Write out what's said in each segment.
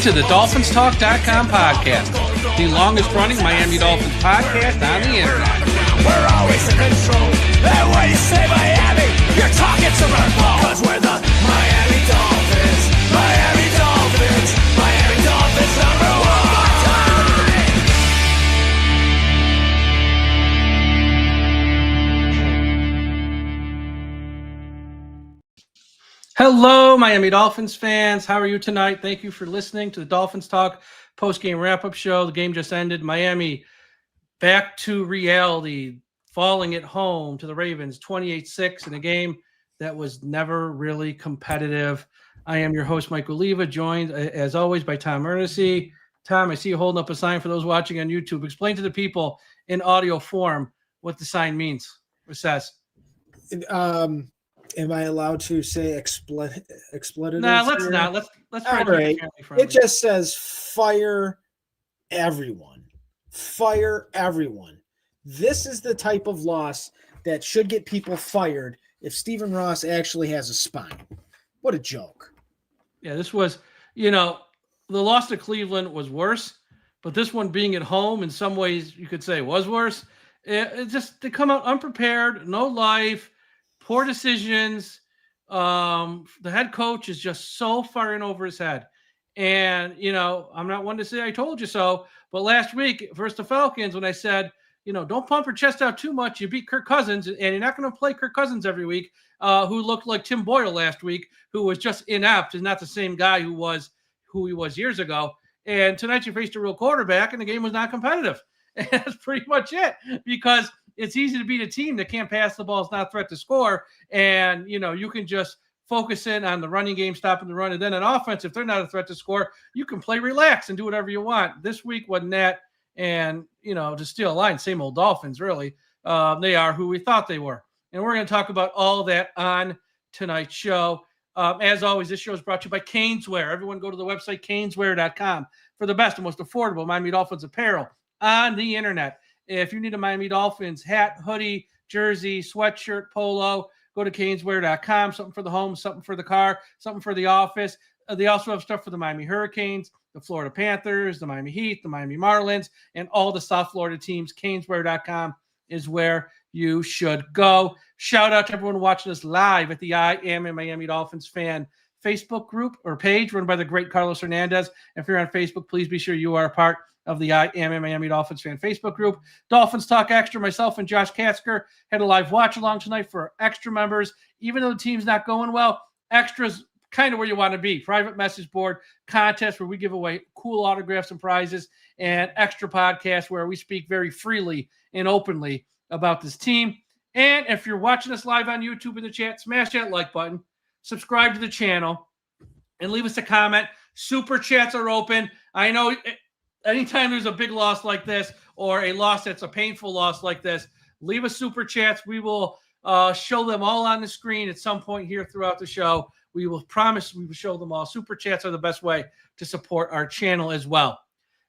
to the DolphinsTalk.com podcast, the longest-running Miami Dolphins podcast on the internet. We're always in control, and when you say Miami, you're talking Super Bowl. 'Cause we're the Miami Dolphins, Miami Dolphins, Miami Dolphins #1. Hello, Miami Dolphins fans. How are you tonight? Thank you for listening to the Dolphins Talk post-game wrap-up show. The game just ended. Miami back to reality, falling at home to the Ravens 28-6 in a game that was never really competitive. I am your host, Mike Oliva, joined, as always, by Tom Ernest. Tom, I see you holding up a sign for those watching on YouTube. Explain to the people in audio form what the sign means or says. Am I allowed to say expletives? No, let's not. Let's try to right. be friendly. It just says fire everyone. Fire everyone. This is the type of loss that should get people fired if Stephen Ross actually has a spine. What a joke. Yeah, this was, the loss to Cleveland was worse, but this one being at home in some ways you could say was worse. It just, they come out unprepared, no life, poor decisions. The head coach is just so far in over his head. And, I'm not one to say I told you so, but last week versus the Falcons, when I said, don't pump your chest out too much. You beat Kirk Cousins, and you're not going to play Kirk Cousins every week, who looked like Tim Boyle last week, who was just inept and not the same guy who he was years ago. And tonight you faced a real quarterback, and the game was not competitive. And that's pretty much it, because it's easy to beat a team that can't pass the ball, it's not a threat to score, and you can just focus in on the running game, stopping the run, and then on offense, if they're not a threat to score, you can play relax and do whatever you want. This week wasn't that, and to steal a line, same old Dolphins, really. They are who we thought they were, and we're going to talk about all that on tonight's show. As always, this show is brought to you by Caneswear. Everyone go to the website caneswear.com for the best and most affordable Miami Dolphins apparel on the internet. If you need a Miami Dolphins hat, hoodie, jersey, sweatshirt, polo, go to caneswear.com. Something for the home, something for the car, something for the office. They also have stuff for the Miami Hurricanes, the Florida Panthers, the Miami Heat, the Miami Marlins, and all the South Florida teams. Caneswear.com is where you should go. Shout out to everyone watching us live at the I Am a Miami Dolphins fan Facebook group or page run by the great Carlos Hernandez. If you're on Facebook, please be sure you are a part of the I Am a Miami Dolphins fan Facebook group. Dolphins Talk Extra, myself and Josh Katzker had a live watch along tonight for extra members. Even though the team's not going well, extras kind of where you want to be. Private message board contest where we give away cool autographs and prizes, and extra podcasts where we speak very freely and openly about this team. And if you're watching us live on YouTube in the chat, smash that like button, subscribe to the channel, and leave us a comment. Super chats are open. I know anytime there's a big loss like this, or a loss that's a painful loss like this, leave us super chats. We will show them all on the screen at some point here throughout the show. We will promise we will show them all. Super chats are the best way to support our channel as well.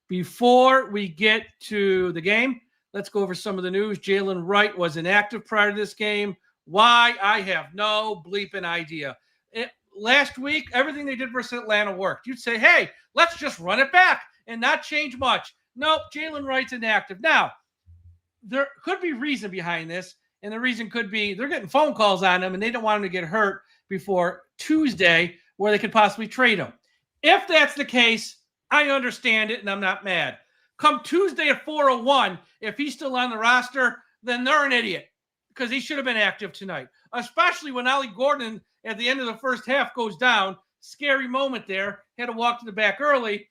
Before we get to the game, let's go over some of the news. Jalen Wright was inactive prior to this game. Why? I have no bleeping idea. Last week, everything they did versus Atlanta worked. You'd say, hey, let's just run it back and not change much. Nope, Jalen Wright's inactive. Now, there could be reason behind this, and the reason could be they're getting phone calls on him, and they don't want him to get hurt before Tuesday where they could possibly trade him. If that's the case, I understand it, and I'm not mad. Come Tuesday at 4:01, if he's still on the roster, then they're an idiot because he should have been active tonight, especially when Ollie Gordon at the end of the first half goes down. Scary moment there. Had to walk to the back early.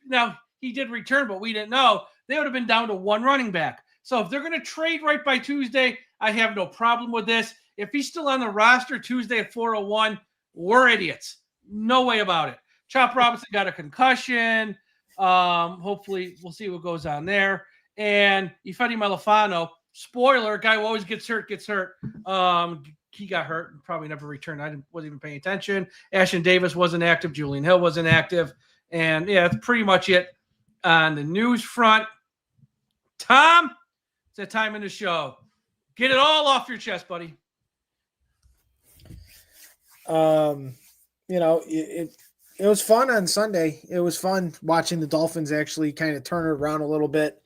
Now, he did return, but we didn't know. They would have been down to one running back. So if they're going to trade right by Tuesday, I have no problem with this. If he's still on the roster Tuesday at 4:01, we're idiots. No way about it. Chop Robinson got a concussion. Hopefully, we'll see what goes on there. And Ifeadi Malafano, spoiler, guy who always gets hurt. He got hurt and probably never returned. Wasn't even paying attention. Ashton Davis wasn't active. Julian Hill wasn't active. And, yeah, that's pretty much it on the news front. Tom, it's that time in the show. Get it all off your chest, buddy. It was fun on Sunday. It was fun watching the Dolphins actually kind of turn it around a little bit.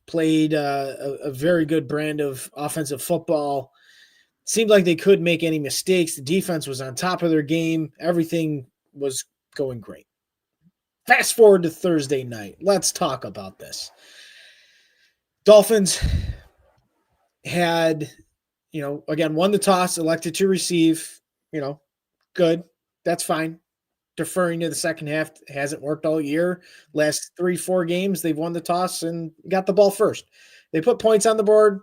Played a very good brand of offensive football. Seemed like they couldn't make any mistakes. The defense was on top of their game. Everything was going great. Fast forward to Thursday night. Let's talk about this. Dolphins had, again, won the toss, elected to receive, good. That's fine. Deferring to the second half hasn't worked all year. Last 3-4 games, they've won the toss and got the ball first. They put points on the board.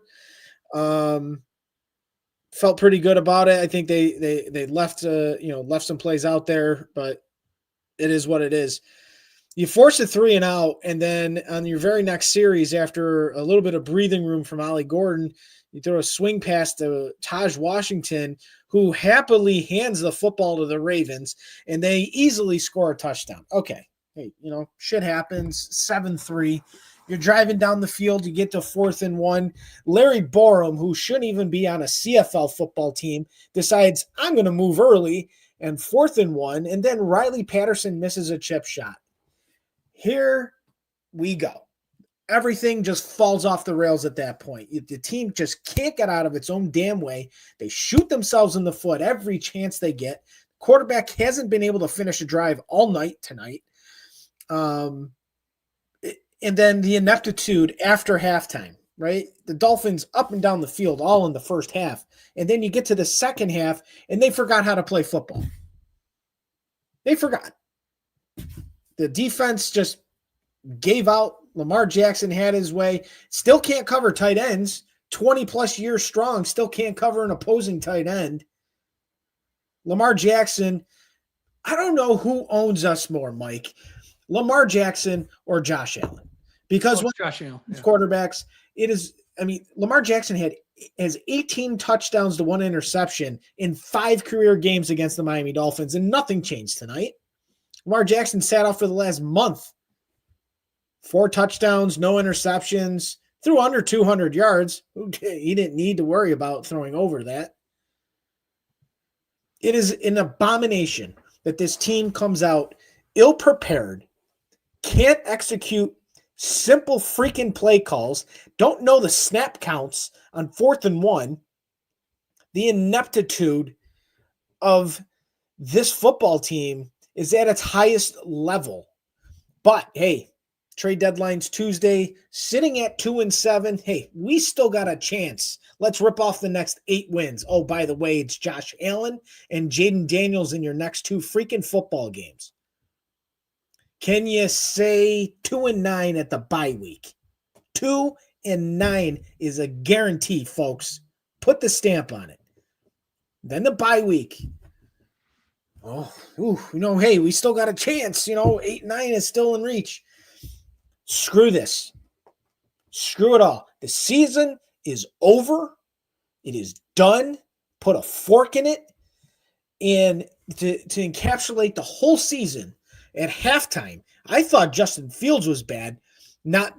Felt pretty good about it. I think they left left some plays out there, but it is what it is. You force a 3 and out, and then on your very next series, after a little bit of breathing room from Ollie Gordon, you throw a swing pass to Taj Washington, who happily hands the football to the Ravens, and they easily score a touchdown. Okay, hey, shit happens. 7-3. You're driving down the field. You get to 4th and 1. Larry Borum, who shouldn't even be on a CFL football team, decides, I'm going to move early, and 4th and 1, and then Riley Patterson misses a chip shot. Here we go. Everything just falls off the rails at that point. The team just can't get out of its own damn way. They shoot themselves in the foot every chance they get. Quarterback hasn't been able to finish a drive all night tonight. And then the ineptitude after halftime, right? The Dolphins up and down the field all in the first half. And then you get to the second half, and they forgot how to play football. They forgot. The defense just gave out. Lamar Jackson had his way. Still can't cover tight ends. 20-plus years strong. Still can't cover an opposing tight end. Lamar Jackson, I don't know who owns us more, Mike. Lamar Jackson or Josh Allen. Because when Josh Allen, quarterbacks, Lamar Jackson has 18 touchdowns to 1 interception in 5 career games against the Miami Dolphins, and nothing changed tonight. Lamar Jackson sat out for the last month. 4 touchdowns, no interceptions, threw under 200 yards. He didn't need to worry about throwing over that. It is an abomination that this team comes out ill-prepared, can't execute simple freaking play calls, don't know the snap counts on 4th and 1. The ineptitude of this football team is at its highest level. But, hey, trade deadline's Tuesday, sitting at 2-7. Hey, we still got a chance. Let's rip off the next 8 wins. Oh, by the way, it's Josh Allen and Jaden Daniels in your next 2 freaking football games. Can you say 2-9 at the bye week? 2-9 is a guarantee, folks. Put the stamp on it. Then the bye week. Hey, we still got a chance. 8-9 is still in reach. Screw this. Screw it all. The season is over. It is done. Put a fork in it. And to encapsulate the whole season at halftime, I thought Justin Fields was bad. Not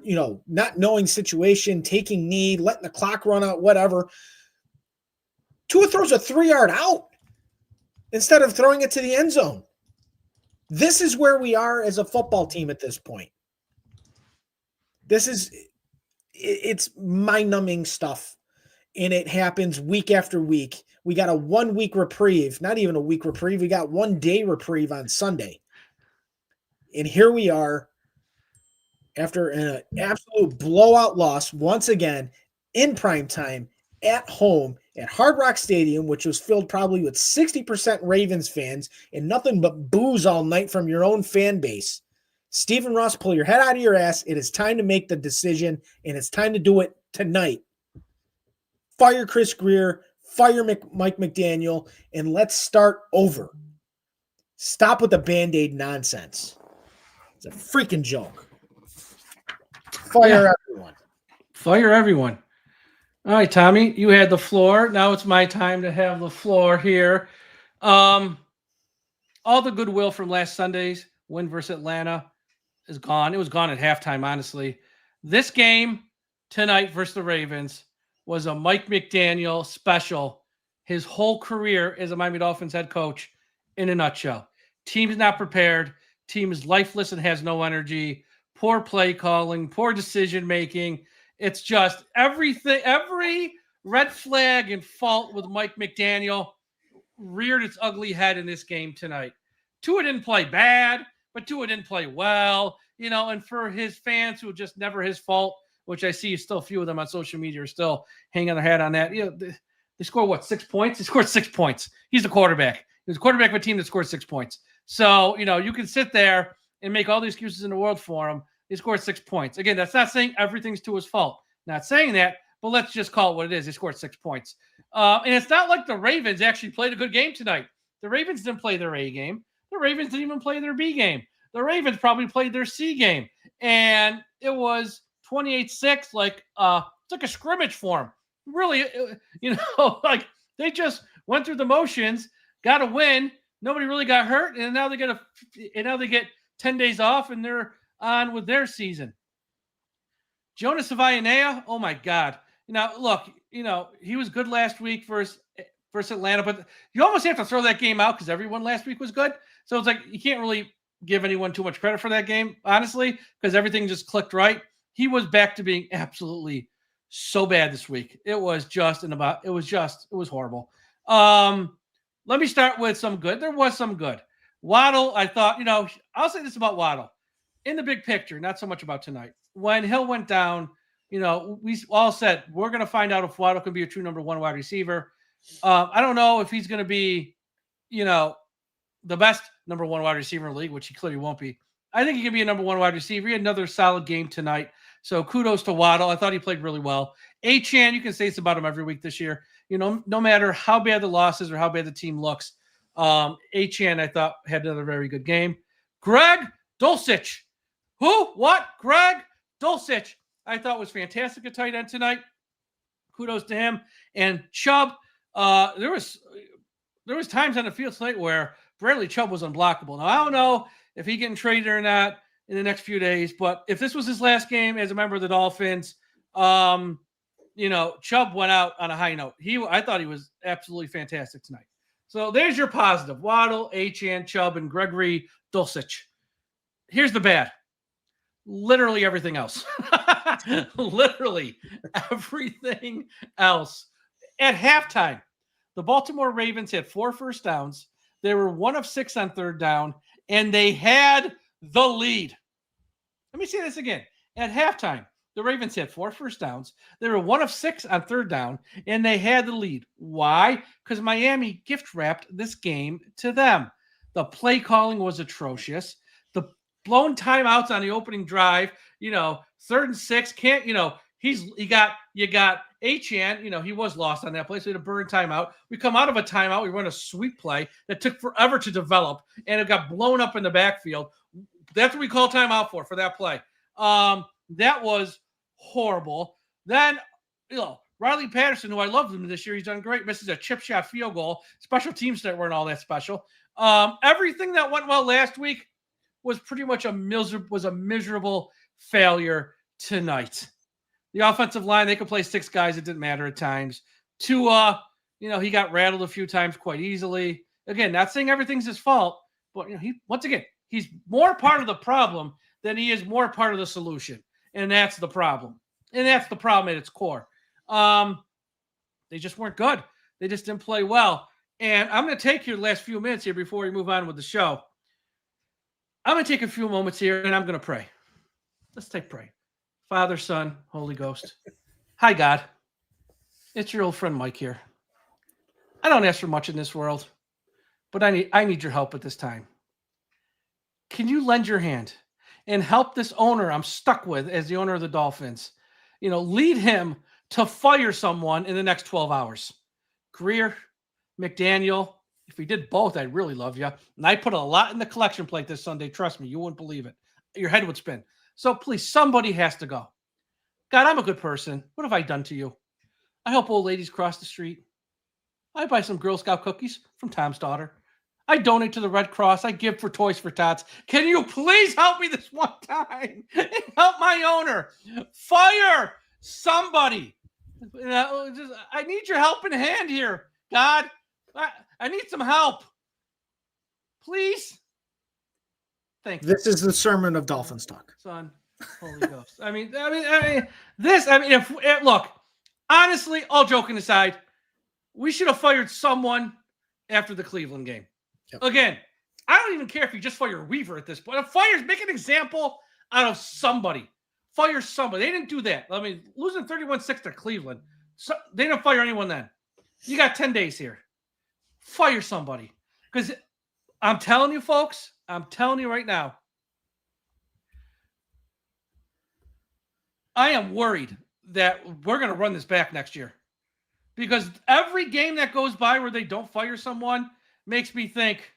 knowing situation, taking knee, letting the clock run out, whatever. Tua throws a 3-yard out instead of throwing it to the end zone. This is where we are as a football team at this point. It's mind-numbing stuff, and it happens week after week. We got a 1-week reprieve, not even a week reprieve. We got 1-day reprieve on Sunday. And here we are after an absolute blowout loss once again in prime time at home at Hard Rock Stadium, which was filled probably with 60% Ravens fans and nothing but boos all night from your own fan base. Stephen Ross, pull your head out of your ass. It is time to make the decision, and it's time to do it tonight. Fire Chris Greer, fire Mike McDaniel, and let's start over. Stop with the Band-Aid nonsense. It's a freaking joke. Fire everyone. Fire everyone. All right, Tommy, you had the floor. Now it's my time to have the floor here. All the goodwill from last Sunday's win versus Atlanta is gone. It was gone at halftime, honestly. This game tonight versus the Ravens was a Mike McDaniel special. His whole career as a Miami Dolphins head coach in a nutshell. Team's not prepared. Team is lifeless and has no energy. Poor play calling, poor decision making. It's just everything, every red flag and fault with Mike McDaniel reared its ugly head in this game tonight. Tua didn't play bad, but Tua didn't play well, and for his fans who just never his fault, which I see still a few of them on social media are still hanging their hat on that. They scored 6 points? They scored 6 points. He's the quarterback. He was the quarterback of a team that scored 6 points. So, you can sit there and make all the excuses in the world for him. They scored 6 points. Again, that's not saying everything's Tua's fault. Not saying that, but let's just call it what it is. They scored 6 points. And it's not like the Ravens actually played a good game tonight. The Ravens didn't play their A game. The Ravens didn't even play their B game. The Ravens probably played their C game. And it was 28-6, like it's like a scrimmage for them. Really, like they just went through the motions, got a win. Nobody really got hurt, and now they get 10 days off, and they're on with their season. Jonas Savaianea, oh my God! Look, he was good last week versus Atlanta, but you almost have to throw that game out because everyone last week was good. So it's like you can't really give anyone too much credit for that game, honestly, because everything just clicked right. He was back to being absolutely so bad this week. It was horrible. Let me start with some good. There was some good. Waddle, I thought, I'll say this about Waddle. In the big picture, not so much about tonight. When Hill went down, we all said, we're going to find out if Waddle can be a true number one wide receiver. I don't know if he's going to be, the best number one wide receiver in the league, which he clearly won't be. I think he can be a number one wide receiver. He had another solid game tonight. So kudos to Waddle. I thought he played really well. Achane, you can say it's about him every week this year. No matter how bad the loss is or how bad the team looks, Achane, I thought, had another very good game. Greg Dulcich. Who? What? Greg Dulcich, I thought was fantastic at tight end tonight. Kudos to him. And Chubb, there was times on the field tonight where Bradley Chubb was unblockable. Now, I don't know if he's getting traded or not in the next few days, but if this was his last game as a member of the Dolphins, Chubb went out on a high note. I thought he was absolutely fantastic tonight. So there's your positive. Waddle, Achane, Chubb, and Gregory Dulcich. Here's the bad. Literally everything else. Literally everything else. At halftime, the Baltimore Ravens had 4 first downs. They were 1 of 6 on third down, and they had the lead. Let me say this again. At halftime, the Ravens had 4 first downs. They were 1 of 6 on third down, and they had the lead. Why? Because Miami gift-wrapped this game to them. The play calling was atrocious. The blown timeouts on the opening drive, 3rd and 6, can't, you got Achane, he was lost on that play, so he had a burn timeout. We come out of a timeout, we run a sweep play that took forever to develop, and it got blown up in the backfield. That's what we call timeout for that play. That was horrible. Then, Riley Patterson, who I loved him this year, he's done great, misses a chip shot field goal. Special teams that weren't all that special. Everything that went well last week was pretty much a miserable failure tonight. The offensive line, they could play 6 guys. It didn't matter at times. Tua, he got rattled a few times quite easily. Again, not saying everything's his fault, but he's more part of the problem than he is more part of the solution. And that's the problem. And that's the problem at its core. They just weren't good. They just didn't play well. And I'm going to take your last few minutes here before we move on with the show. I'm going to take a few moments here, and I'm going to pray. Let's pray. Father, Son, Holy Ghost. Hi, God. It's your old friend Mike here. I don't ask for much in this world, but I need your help at this time. Can you lend your hand and help this owner I'm stuck with as the owner of the Dolphins? Lead him to fire someone in the next 12 hours. Greer, McDaniel, if we did both, I'd really love you. And I put a lot in the collection plate this Sunday. Trust me, you wouldn't believe it. Your head would spin. So please, somebody has to go. God, I'm a good person. What have I done to you? I help old ladies cross the street. I buy some Girl Scout cookies from Tom's daughter. I donate to the Red Cross. I give for Toys for Tots. Can you please help me this one time and help my owner? Fire somebody. I need your helping hand here, God. I need some help. Please. Thank you. This is the sermon of Dolphins Talk. Son. Holy Ghost. I mean, look, honestly, all joking aside, we should have fired someone after the Cleveland game. Yep. Again, I don't even care if you just fire Weaver at this point. Make an example out of somebody. Fire somebody. They didn't do that. I mean, losing 31-6 to Cleveland, so they didn't fire anyone then. You got 10 days here. Fire somebody. Because I'm telling you, folks, I'm telling you right now, I am worried that we're going to run this back next year. Because every game that goes by where they don't fire someone makes me think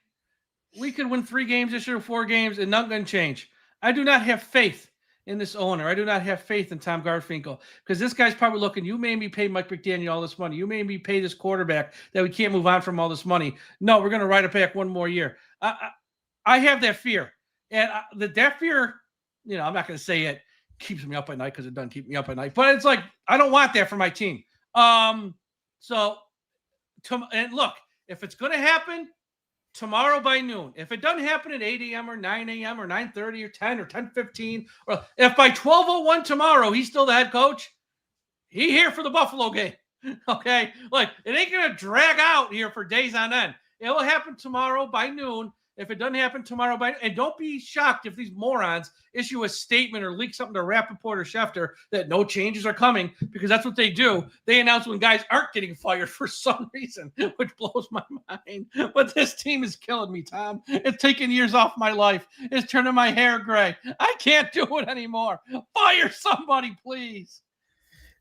we could win 3 games this year, 4 games, and nothing's going to change. I do not have faith in this owner. I do not have faith in Tom Garfinkel, because this guy's probably looking, you made me pay Mike McDaniel all this money. You made me pay this quarterback that we can't move on from all this money. No, we're going to ride it back one more year. I have that fear. And that fear, I'm not going to say it keeps me up at night, because it doesn't keep me up at night. But it's like, I don't want that for my team. And look, if it's going to happen, tomorrow by noon. If it doesn't happen at 8 a.m. or 9 a.m. or 9:30 or 10 or 10:15, or if by 12:01 tomorrow he's still the head coach, he here for the Buffalo game. Okay? Like, it ain't going to drag out here for days on end. It will happen tomorrow by noon. If it doesn't happen tomorrow and don't be shocked if these morons issue a statement or leak something to Rappaport or Schefter that no changes are coming, because that's what they do. They announce when guys aren't getting fired for some reason, which blows my mind. But this team is killing me, Tom. It's taking years off my life. It's turning my hair gray. I can't do it anymore. Fire somebody, please.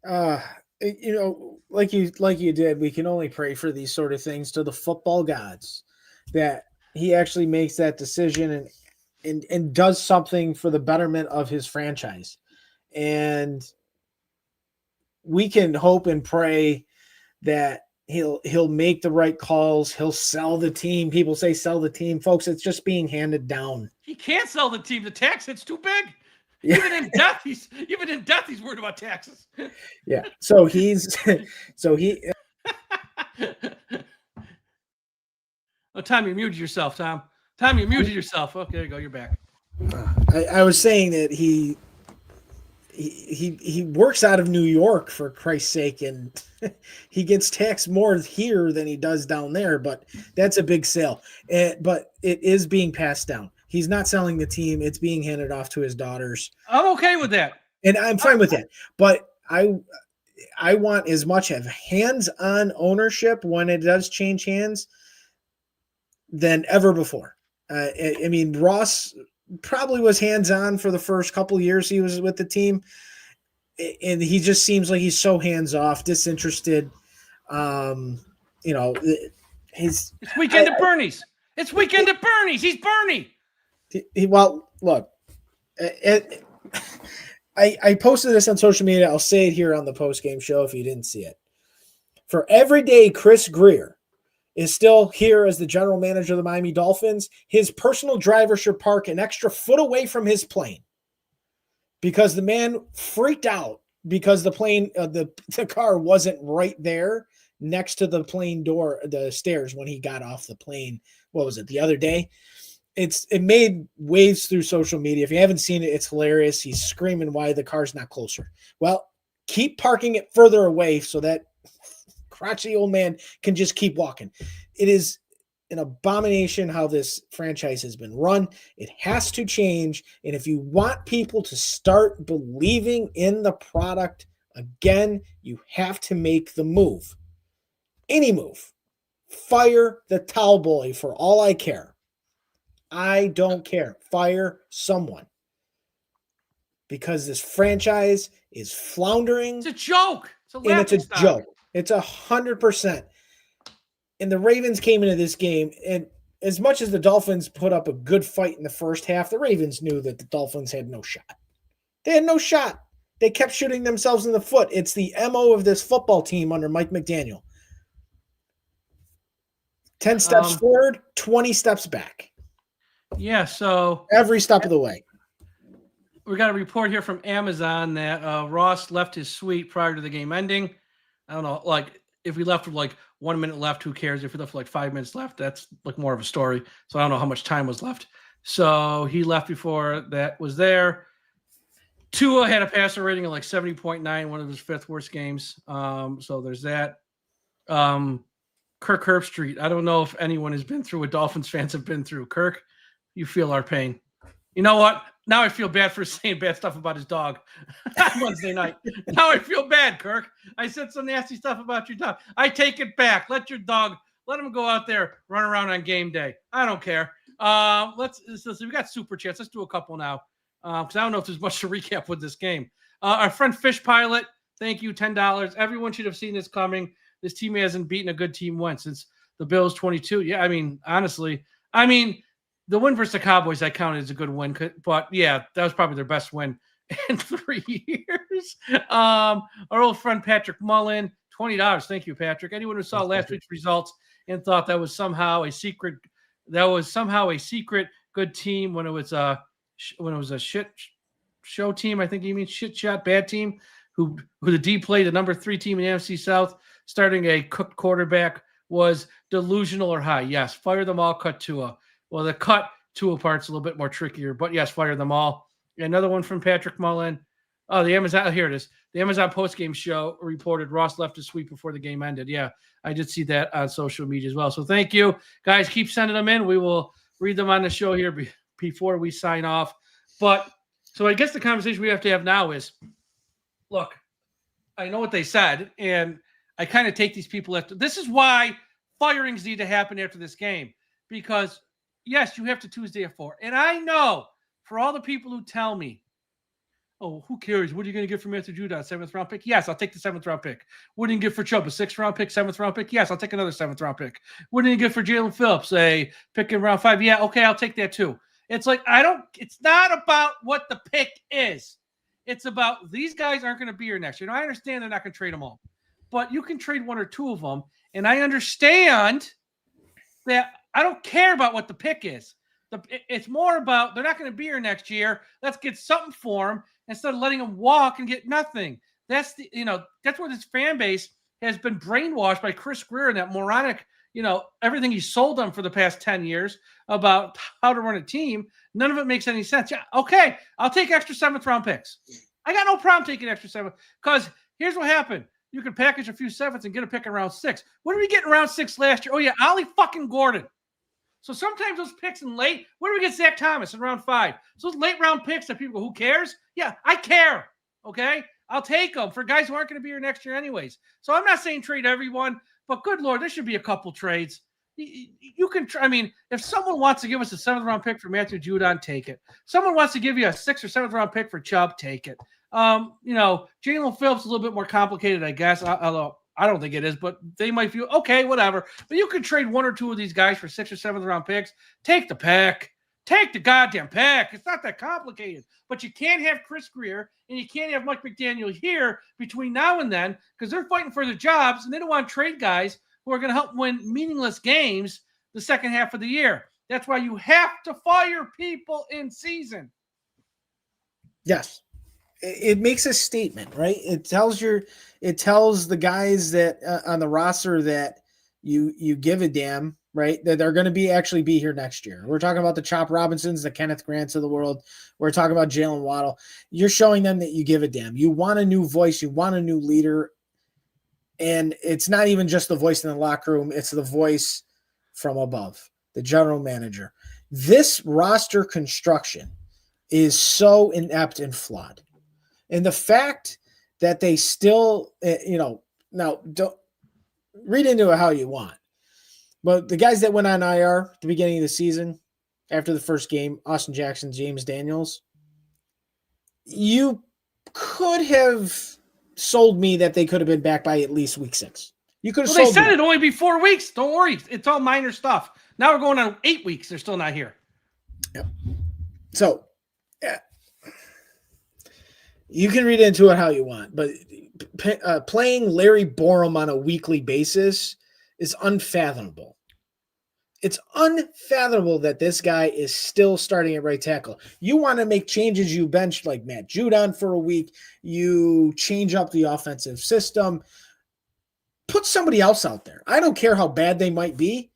Like you did, we can only pray for these sort of things to the football gods, that he actually makes that decision and does something for the betterment of his franchise. And we can hope and pray that he'll make the right calls. He'll sell the team. People say sell the team. Folks, it's just being handed down. He can't sell the team. The tax hit's too big. Yeah. Even in death, he's worried about taxes. Yeah. Oh, Tom, you muted yourself, Tom. Tom, you muted yourself. Okay, there you go. You're back. I was saying that he works out of New York, for Christ's sake, and he gets taxed more here than he does down there. But that's a big sale. But it is being passed down. He's not selling the team. It's being handed off to his daughters. I'm okay with that. And I'm fine with that. But I want as much of hands-on ownership when it does change hands than ever before. I mean, Ross probably was hands-on for the first couple years he was with the team, and he just seems like he's so hands-off, disinterested. It's weekend at Bernie's. It's weekend at Bernie's. He's Bernie. Well, look, I posted this on social media. I'll say it here on the post-game show if you didn't see it. For every day Chris Greer is still here as the general manager of the Miami Dolphins, his personal driver should park an extra foot away from his plane, because the man freaked out because the plane, the car wasn't right there next to the plane door, the stairs, when he got off the plane. What was it, the other day? It made waves through social media. If you haven't seen it, it's hilarious. He's screaming why the car's not closer. Well, keep parking it further away so that crotchety old man can just keep walking. It is an abomination how this franchise has been run. It has to change. And if you want people to start believing in the product again, you have to make the move. Any move. Fire the towel boy for all I care. I don't care. Fire someone. Because this franchise is floundering. It's a joke. It's a joke. It's 100%. And the Ravens came into this game, and as much as the Dolphins put up a good fight in the first half, the Ravens knew that the Dolphins had no shot. They had no shot. They kept shooting themselves in the foot. It's the MO of this football team under Mike McDaniel. 10 steps forward, 20 steps back. Yeah, so every step of the way. We got a report here from Amazon that Ross left his suite prior to the game ending. I don't know, like, if we left with like 1 minute left, who cares? If we left with like 5 minutes left, that's like more of a story. So I don't know how much time was left. So he left before that was there. Tua had a passer rating of like 70.9, one of his fifth worst games. So there's that. Kirk Herbstreit. I don't know if anyone has been through what Dolphins fans have been through. Kirk, you feel our pain. You know what? Now I feel bad for saying bad stuff about his dog on Wednesday night. Now I feel bad, Kirk. I said some nasty stuff about your dog. I take it back. Let him go out there, run around on game day. I don't care. We got super chats. Let's do a couple now. Because I don't know if there's much to recap with this game. Our friend Fish Pilot, thank you, $10. Everyone should have seen this coming. This team hasn't beaten a good team once since the Bills 22. Yeah, I mean, honestly, the win versus the Cowboys I counted as a good win, but yeah, that was probably their best win in 3 years. Our old friend Patrick Mullen, $20. Thank you, Patrick. Anyone who saw last week's results and thought that was somehow a secret good team when it was a shit show team, I think you mean shit shot bad team, who the D played the number 3 team in the NFC South, starting a cooked quarterback, was delusional or high. Yes, fire them all, cut Tua. Well, the cut Tua part's a little bit more trickier, but yes, fire them all. Another one from Patrick Mullen. Oh, here it is. The Amazon postgame show reported Ross left his suite before the game ended. Yeah, I did see that on social media as well. So thank you, guys. Keep sending them in. We will read them on the show here before we sign off. But so I guess the conversation we have to have now is, look, I know what they said, and I kind of take these people after. This is why firings need to happen after this game, because yes, you have to Tuesday at 4. And I know for all the people who tell me, oh, who cares? What are you going to get from Matthew Judon? 7th round pick? Yes, I'll take the 7th round pick. What do you get for Chubb? A 6th round pick, 7th round pick? Yes, I'll take another 7th round pick. What do you get for Jalen Phillips? A pick in round 5? Yeah, okay, I'll take that too. It's like, it's not about what the pick is. It's about these guys aren't going to be here next year. I understand they're not going to trade them all, but you can trade 1 or 2 of them. And I understand that I don't care about what the pick is. It's more about they're not going to be here next year. Let's get something for them instead of letting them walk and get nothing. That's where this fan base has been brainwashed by Chris Greer and that moronic, everything he sold them for the past 10 years about how to run a team. None of it makes any sense. Yeah, okay, I'll take extra 7th round picks. I got no problem taking extra 7, because here's what happened. You can package a few 7s and get a pick in round 6. What did we get in round 6 last year? Oh yeah, Ollie fucking Gordon. So sometimes those picks in late, where do we get Zach Thomas in round 5? So those late round picks that people go, who cares? Yeah, I care. Okay, I'll take them for guys who aren't going to be here next year anyways. So I'm not saying trade everyone, but good Lord, there should be a couple trades. You can try. I mean, if someone wants to give us a 7th round pick for Matthew Judon, take it. Someone wants to give you a 6th or 7th round pick for Chubb, take it. Jalen Phillips is a little bit more complicated, I guess. Although I don't think it is, but they might feel okay, whatever. But you could trade 1 or 2 of these guys for 6th or 7th round picks. Take the pick. Take the goddamn pick. It's not that complicated. But you can't have Chris Greer and you can't have Mike McDaniel here between now and then, because they're fighting for their jobs and they don't want to trade guys who are going to help win meaningless games the second half of the year. That's why you have to fire people in season. Yes. It makes a statement, right? It tells the guys that on the roster that you give a damn, right? That they're going to actually be here next year. We're talking about the Chop Robinsons, the Kenneth Grants of the world. We're talking about Jalen Waddle. You're showing them that you give a damn. You want a new voice. You want a new leader. And it's not even just the voice in the locker room. It's the voice from above, the general manager. This roster construction is so inept and flawed. And the fact that they still, now don't read into it how you want. But the guys that went on IR at the beginning of the season, after the first game, Austin Jackson, James Daniels, you could have sold me that they could have been back by at least week 6. You could have sold me. They said it'd only be 4 weeks. Don't worry. It's all minor stuff. Now we're going on 8 weeks. They're still not here. Yep. So, yeah. You can read into it how you want, but playing Larry Borum on a weekly basis is unfathomable. It's unfathomable that this guy is still starting at right tackle. You want to make changes, you bench like Matt Judon for a week. You change up the offensive system. Put somebody else out there. I don't care how bad they might be.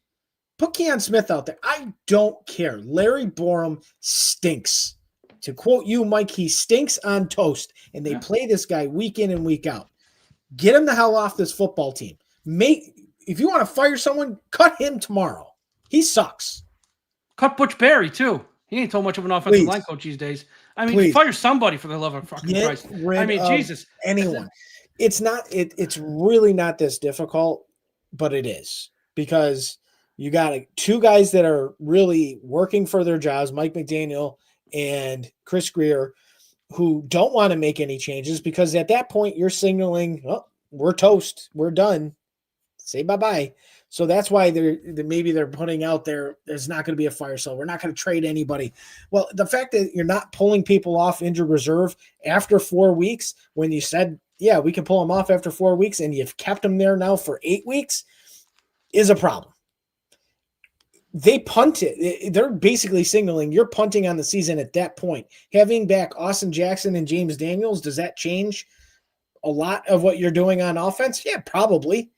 Put Keon Smith out there. I don't care. Larry Borum stinks. To quote you, Mike, he stinks on toast, and they play this guy week in and week out. Get him the hell off this football team. If you want to fire someone, cut him tomorrow. He sucks. Cut Butch Barry, too. He ain't so much of an offensive line coach these days. I mean, fire somebody for the love of fucking Christ. I mean, Jesus. Anyone. It's really not this difficult, but it is. Because you got two guys that are really working for their jobs, Mike McDaniel and Chris Greer, who don't want to make any changes because at that point you're signaling, oh, we're toast. We're done. Say bye-bye. So that's why they're putting out there's not going to be a fire sale. We're not going to trade anybody. Well, the fact that you're not pulling people off injured reserve after 4 weeks, when you said, yeah, we can pull them off after 4 weeks, and you've kept them there now for 8 weeks, is a problem. They punted. They're basically signaling you're punting on the season at that point. Having back Austin Jackson and James Daniels, does that change a lot of what you're doing on offense? Yeah, probably.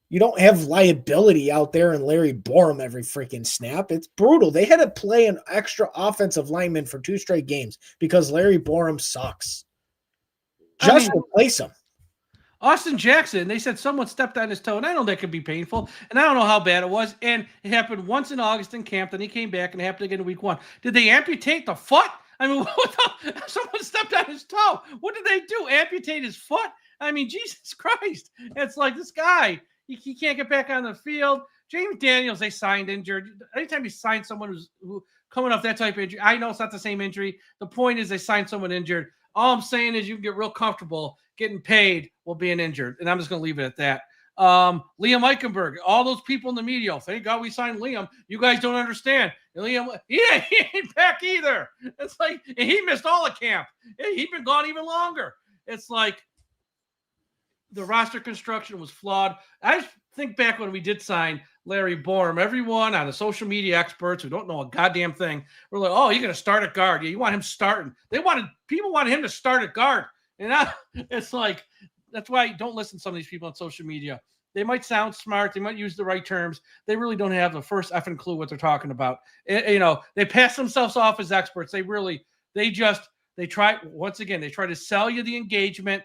You don't have liability out there and Larry Borum every freaking snap. It's brutal. They had to play an extra offensive lineman for 2 straight games because Larry Borum sucks. Replace him. Austin Jackson, they said someone stepped on his toe, and I know that could be painful, and I don't know how bad it was, and it happened once in August in camp, then he came back, and it happened again in week 1. Did they amputate the foot? I mean, someone stepped on his toe. What did they do? Amputate his foot? I mean, Jesus Christ. It's like this guy, he can't get back on the field. James Daniels, they signed injured. Anytime you sign someone who's coming off that type of injury, I know it's not the same injury. The point is they signed someone injured. All I'm saying is you can get real comfortable getting paid while being injured. And I'm just going to leave it at that. Liam Eichenberg, all those people in the media, thank God we signed Liam. You guys don't understand. Liam, he ain't back either. It's like he missed all the camp. He's been gone even longer. It's like the roster construction was flawed. I think back when we did sign Larry Borum, everyone on the social media experts who don't know a goddamn thing were like, oh, you're going to start at guard. Yeah, you want him starting. People wanted him to start at guard. And now it's like, that's why don't listen to some of these people on social media. They might sound smart. They might use the right terms. They really don't have the first effing clue what they're talking about. They pass themselves off as experts. They try to sell you the engagement.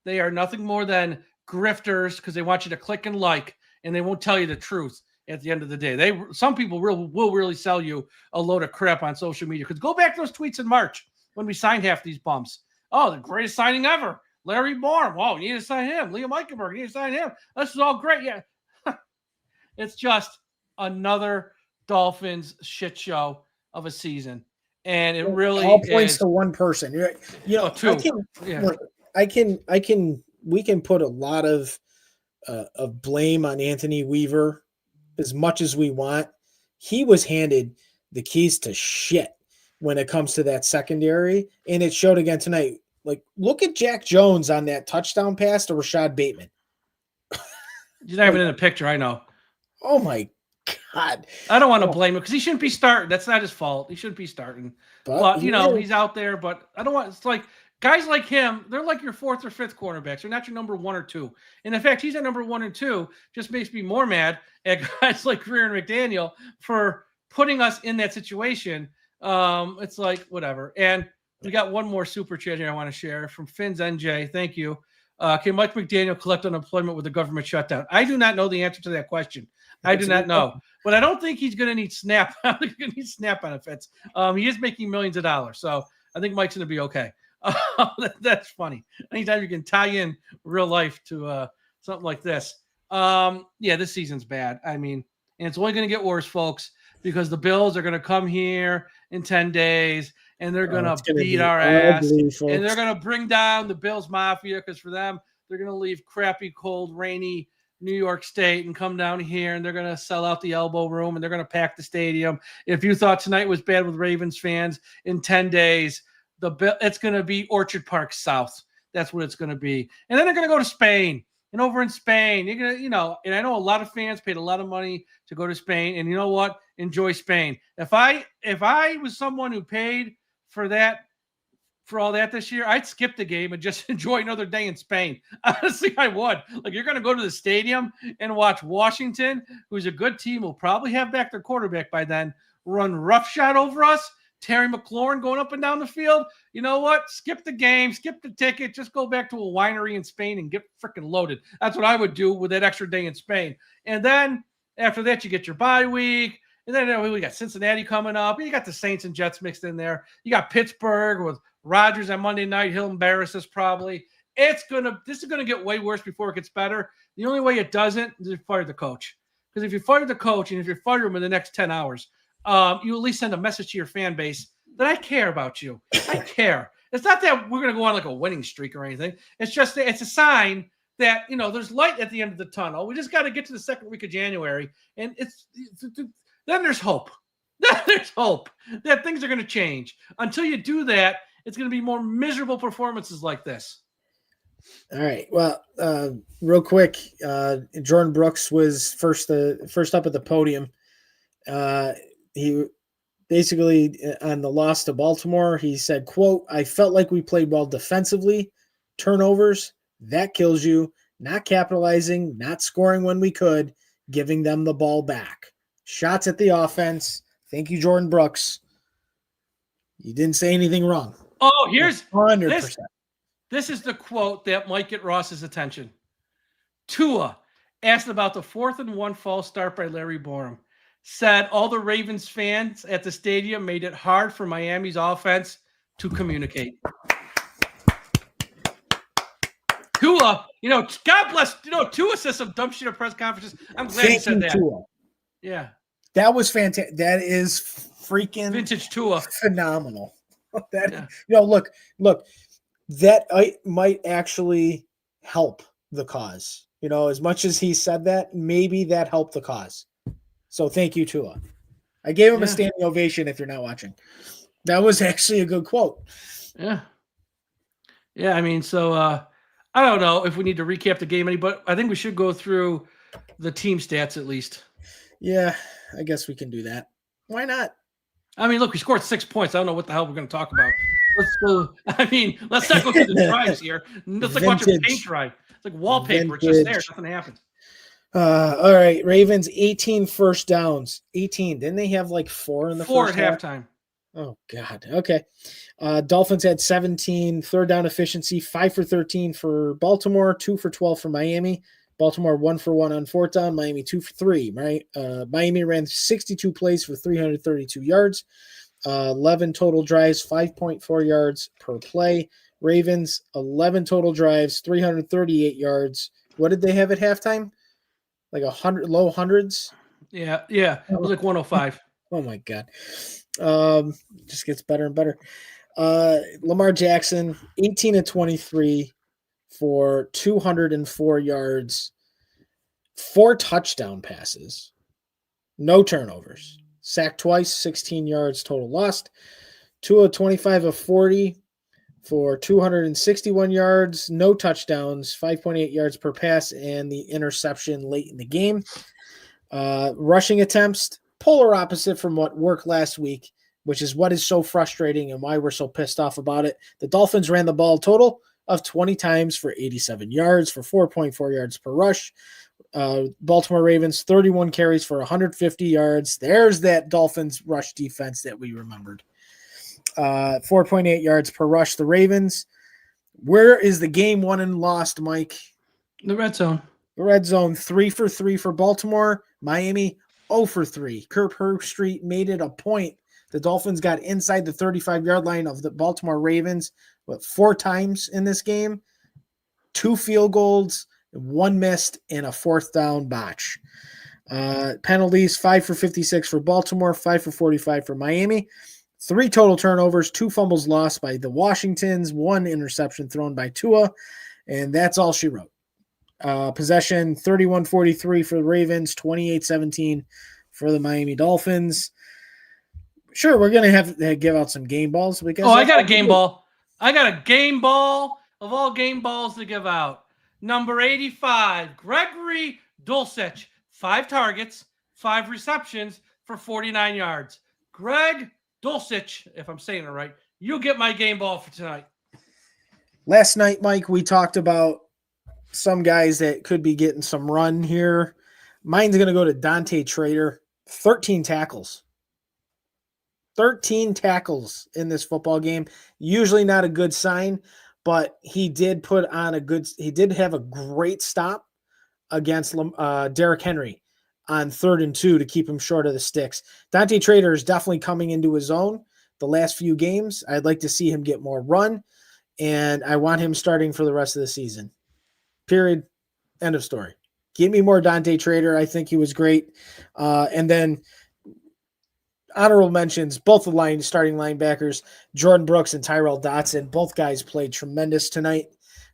They are nothing more than grifters because they want you to click and like, and they won't tell you the truth at the end of the day. Some people will really sell you a load of crap on social media. Because go back to those tweets in March when we signed half these bums. Oh, the greatest signing ever. Larry Borum. Whoa, you need to sign him. Liam Eichenberg, you need to sign him. This is all great. Yeah. It's just another Dolphins shit show of a season. And it really all points to one person. Two. We can put a lot of blame on Anthony Weaver as much as we want. He was handed the keys to shit when it comes to that secondary, and it showed again tonight. Like, look at Jack Jones on that touchdown pass to Rashad Bateman. He's not even in the picture, I know. Oh, my God. I don't want to blame him because he shouldn't be starting. That's not his fault. He shouldn't be starting. But he's out there, but I don't want – it's like guys like him, they're like your 4th or 5th cornerbacks. They're not your number 1 or 2. And in fact, he's at number 1 and 2. Just makes me more mad at guys like Greer and McDaniel for putting us in that situation. It's like, whatever. And we got one more super chat here I want to share from Fins NJ. Thank you. Can Mike McDaniel collect unemployment with the government shutdown? I do not know the answer to that question. I do not know. But I don't think he's going to need SNAP. I don't think he's going to need SNAP benefits. He is making millions of dollars. So I think Mike's going to be okay. That's funny. Anytime you can tie in real life to something like this. This season's bad. I mean, and it's only going to get worse, folks, because the Bills are going to come here in 10 days and they're going to beat our ass. Folks. And they're going to bring down the Bills Mafia because for them, they're going to leave crappy, cold, rainy New York State and come down here and they're going to sell out the elbow room and they're going to pack the stadium. If you thought tonight was bad with Ravens fans, in 10 days, it's going to be Orchard Park South. That's what it's going to be. And then they're going to go to Spain. And over in Spain, you're going to, and I know a lot of fans paid a lot of money to go to Spain. And you know what? Enjoy Spain. If I was someone who paid for that for all that this year, I'd skip the game and just enjoy another day in Spain. Honestly, I would. Like, you're going to go to the stadium and watch Washington, who's a good team, will probably have back their quarterback by then, run roughshod over us. Terry McLaurin going up and down the field. You know what? Skip the game, skip the ticket, just go back to a winery in Spain and get freaking loaded. That's what I would do with that extra day in Spain. And then after that, you get your bye week. And then we got Cincinnati coming up. You got the Saints and Jets mixed in there. You got Pittsburgh with Rodgers on Monday night. He'll embarrass us probably. This is gonna get way worse before it gets better. The only way it doesn't is if you fire the coach. Because if you fire the coach and if you fire him in the next 10 hours, you at least send a message to your fan base that I care about you. I care. It's not that we're gonna go on like a winning streak or anything. It's just that it's a sign that there's light at the end of the tunnel. We just got to get to the second week of January, and then there's hope. There's hope that things are going to change. Until you do that, it's going to be more miserable performances like this. All right. Well, real quick, Jordan Brooks was first up at the podium. He basically, on the loss to Baltimore, he said, quote, "I felt like we played well defensively. Turnovers, that kills you. Not capitalizing, not scoring when we could, giving them the ball back. Shots at the offense. Thank you, Jordan Brooks. You didn't say anything wrong." Oh, here's 100%. This is the quote that might get Ross's attention. Tua, asked about the 4th and 1 false start by Larry Borum, said all the Ravens fans at the stadium made it hard for Miami's offense to communicate. Tua, God bless, Tua says some dumb shit at press conferences. I'm glad he said that. Tua. Yeah. That was fantastic. That is freaking vintage Tua. Phenomenal. Look, that might actually help the cause. As much as he said that, maybe that helped the cause. So thank you, Tua. I gave him a standing ovation if you're not watching. That was actually a good quote. Yeah. Yeah, I mean, so I don't know if we need to recap the game, but I think we should go through the team stats at least. Yeah, I guess we can do that. Why not? I mean, look, we scored 6 points. I don't know what the hell we're going to talk about. Let's go. Let's not go through the drives here. It's like watching paint dry. It's like wallpaper. It's just there. Nothing happens. All right. Ravens, 18 first downs. 18. Didn't they have like 4 in the four first at halftime? Oh, God. Okay. Dolphins had 17 third down efficiency, 5 for 13 for Baltimore, 2 for 12 for Miami. Baltimore 1 for 1 on fourth down. Miami 2 for 3. Right. Miami ran 62 plays for 332 yards. 11 total drives, 5.4 yards per play. Ravens 11 total drives, 338 yards. What did they have at halftime? Like 100, low hundreds. Yeah. It was like 105. Oh my God. Just gets better and better. Lamar Jackson 18 of 23 for 204 yards, 4 touchdown passes, no turnovers, sacked twice, 16 yards total lost. Tua 25 of 40 for 261 yards, no touchdowns, 5.8 yards per pass, and the interception late in the game. Rushing attempts, polar opposite from what worked last week, which is what is so frustrating and why we're so pissed off about it. The Dolphins ran the ball total of 20 times for 87 yards for 4.4 yards per rush. Baltimore Ravens, 31 carries for 150 yards. There's that Dolphins rush defense that we remembered. 4.8 yards per rush. The Ravens. Where is the game won and lost, Mike? The red zone. The red zone, 3 for 3 for Baltimore. Miami, 0 for 3. Kirk Herbstreit made it a point. The Dolphins got inside the 35-yard line of the Baltimore Ravens 4 times in this game. 2 field goals, 1 missed, and a 4th down botch. Penalties, 5 for 56 for Baltimore, 5 for 45 for Miami. 3 total turnovers, 2 fumbles lost by the Washingtons, 1 interception thrown by Tua, and that's all she wrote. Possession, 31-43 for the Ravens, 28-17 for the Miami Dolphins. Sure, we're going to have to give out some game balls. Because I got a game ball. I got a game ball of all game balls to give out. Number 85, Gregory Dulcich, 5 targets, 5 receptions for 49 yards. Greg Dulcich, if I'm saying it right, You get my game ball for tonight. Last night, Mike, we talked about some guys that could be getting some run here. Mine's going to go to Dante Trader. 13 tackles. 13 tackles in this football game. Usually not a good sign, but he did have a great stop against Derrick Henry on 3rd and 2 to keep him short of the sticks. Dante Trader is definitely coming into his own the last few games. I'd like to see him get more run, and I want him starting for the rest of the season. Period. End of story. Give me more Dante Trader. I think he was great. And then honorable mentions, both the starting linebackers, Jordan Brooks and Tyrell Dotson. Both guys played tremendous tonight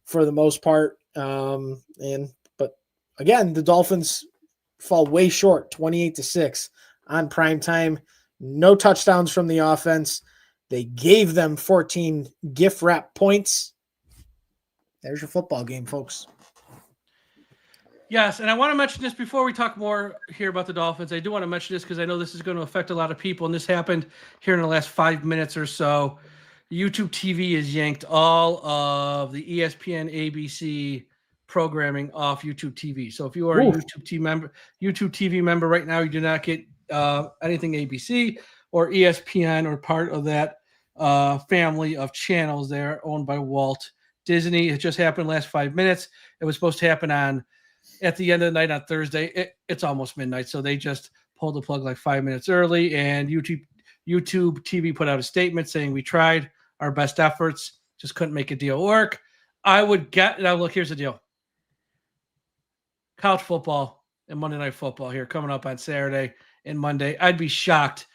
for the most part. But again, the Dolphins fall way short, 28-6 on prime time. No touchdowns from the offense. They gave them 14 gift wrap points. There's your football game, folks. Yes, and I want to mention this before we talk more here about the Dolphins. I do want to mention this because I know this is going to affect a lot of people, and this happened here in the last 5 minutes or so. YouTube TV has yanked all of the ESPN ABC programming off YouTube TV. So if you are a YouTube TV member right now, you do not get anything ABC or ESPN or part of that family of channels there owned by Walt Disney. It just happened last 5 minutes. It was supposed to happen at the end of the night on Thursday. It's almost midnight, so they just pulled the plug like 5 minutes early, and YouTube TV put out a statement saying we tried our best efforts, just couldn't make a deal work. Now look, here's the deal. College football and Monday Night Football here coming up on Saturday and Monday. I'd be shocked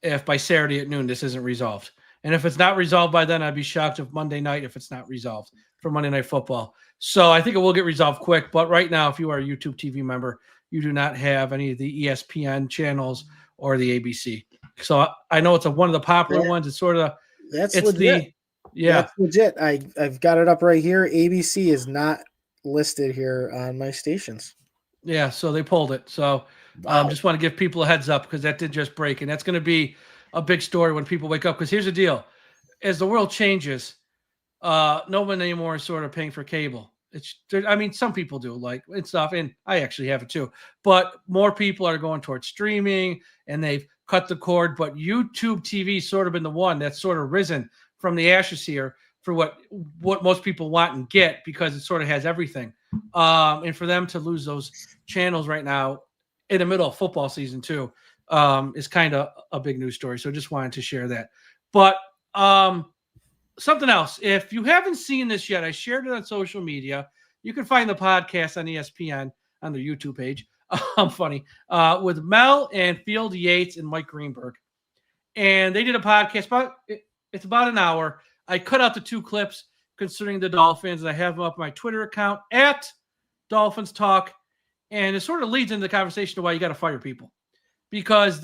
if by Saturday at noon this isn't resolved. And if it's not resolved by then, I'd be shocked if Monday night if it's not resolved for Monday Night Football. So I think it will get resolved quick. But right now, if you are a YouTube TV member, you do not have any of the ESPN channels or the ABC. So I know it's one of the popular ones. It's sort of that's legit. That's legit. I've got it up right here. ABC is not listed here on my stations. Yeah, so they pulled it. So just want to give people a heads up because that did just break, and that's going to be a big story when people wake up. Because here's the deal: as the world changes, no one anymore is sort of paying for cable. Some people do like and stuff, and I actually have it too. But more people are going towards streaming, and they've cut the cord. But YouTube TV sort of been the one that's sort of risen from the ashes here for what most people want and get because it sort of has everything. And for them to lose those channels right now in the middle of football season too is kind of a big news story. So just wanted to share that. But something else, if you haven't seen this yet, I shared it on social media. You can find the podcast on ESPN on their YouTube page. I'm funny with Mel and Field Yates and Mike Greenberg. And they did a podcast it's about an hour. I cut out the 2 clips concerning the Dolphins, and I have them up on my Twitter account at DolphinsTalk. And it sort of leads into the conversation of why you got to fire people. Because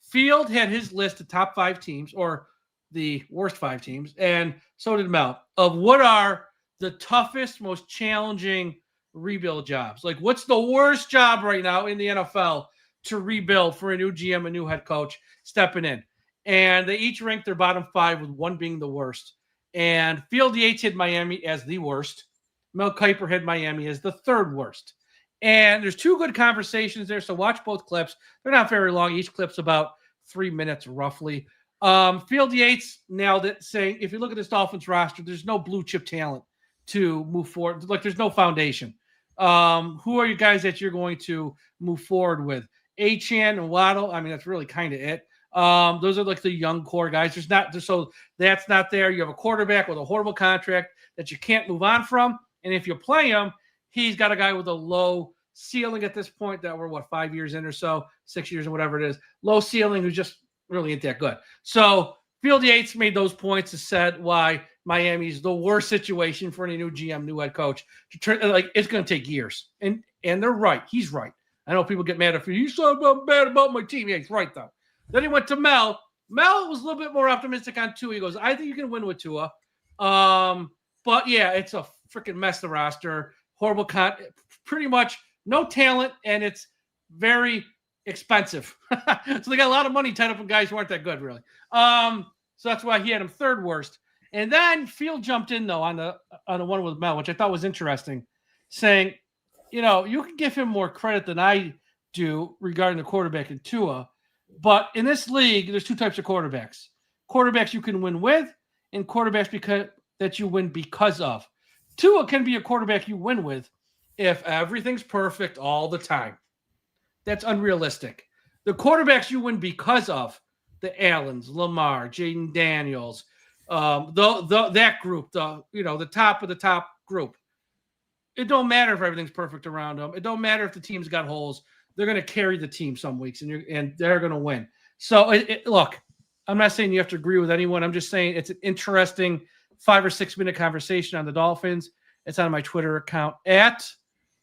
Field had his list of top 5 teams, or the worst 5 teams, and so did Mel, of what are the toughest, most challenging rebuild jobs. Like, what's the worst job right now in the NFL to rebuild for a new GM, a new head coach stepping in? And they each ranked their bottom 5, with one being the worst. And Field Yates had Miami as the worst. Mel Kiper had Miami as the 3rd worst. And there's 2 good conversations there, so watch both clips. They're not very long. Each clip's about 3 minutes roughly. Field Yates nailed it, saying if you look at this Dolphins roster, there's no blue chip talent to move forward. Like, there's no foundation. Who are you guys that you're going to move forward with? Achane and Waddle, that's really kind of it. Those are like the young core guys. So that's not there. You have a quarterback with a horrible contract that you can't move on from. And if you play him, he's got a guy with a low ceiling at this point that we're 5 years in or so, 6 years or whatever it is. Low ceiling who's just really ain't that good. So Field Yates made those points and said why Miami's the worst situation for any new GM, new head coach. It's going to take years. And they're right. He's right. I know people get mad if you said I'm bad about my team. Yeah, he's right, though. Then he went to Mel. Mel was a little bit more optimistic on Tua. He goes, I think you can win with Tua. But, yeah, it's a freaking mess, the roster. Horrible pretty much no talent, and it's very expensive. So they got a lot of money tied up in guys who aren't that good, really. So that's why he had him third worst. And then Field jumped in though on the one with Mel, which I thought was interesting, saying, you can give him more credit than I do regarding the quarterback in Tua. But in this league, there's two types of quarterbacks. Quarterbacks you can win with and quarterbacks that you win because of. Tua can be a quarterback you win with if everything's perfect all the time. That's unrealistic. The quarterbacks you win because of, the Allens, Lamar, Jaden Daniels, that group, the top of the top group. It don't matter if everything's perfect around them. It don't matter if the team's got holes. They're going to carry the team some weeks, and they're going to win. So, look, I'm not saying you have to agree with anyone. I'm just saying it's an interesting 5 or 6 minute conversation on the Dolphins. It's on my Twitter account at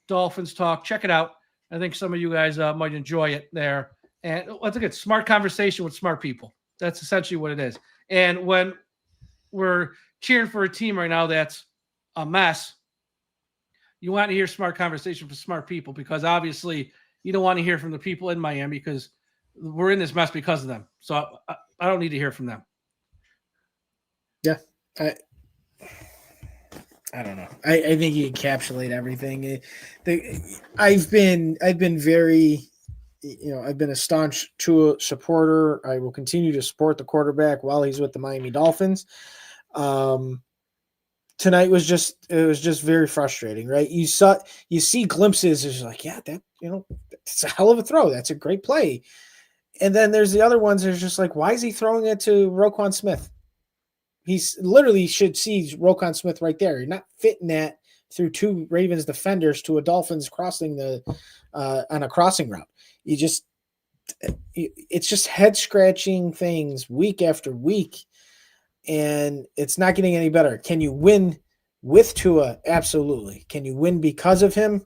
DolphinsTalk. Check it out. I think some of you guys might enjoy it there. And let's look at smart conversation with smart people. That's essentially what it is. And when we're cheering for a team right now that's a mess, you want to hear smart conversation from smart people, because obviously you don't want to hear from the people in Miami because we're in this mess because of them. So I don't need to hear from them. Yeah. I don't know. I think you encapsulate everything. I've been very, I've been a staunch Tua supporter. I will continue to support the quarterback while he's with the Miami Dolphins. Tonight was just very frustrating, right? You see glimpses. It's like, yeah, it's a hell of a throw. That's a great play. And then there's the other ones. There's just like, why is he throwing it to Roquan Smith? He's literally should see Roquan Smith right there. You're not fitting that through two Ravens defenders to a Dolphins crossing on a crossing route. It's just head scratching things week after week, and it's not getting any better. Can you win with Tua? Absolutely. Can you win because of him?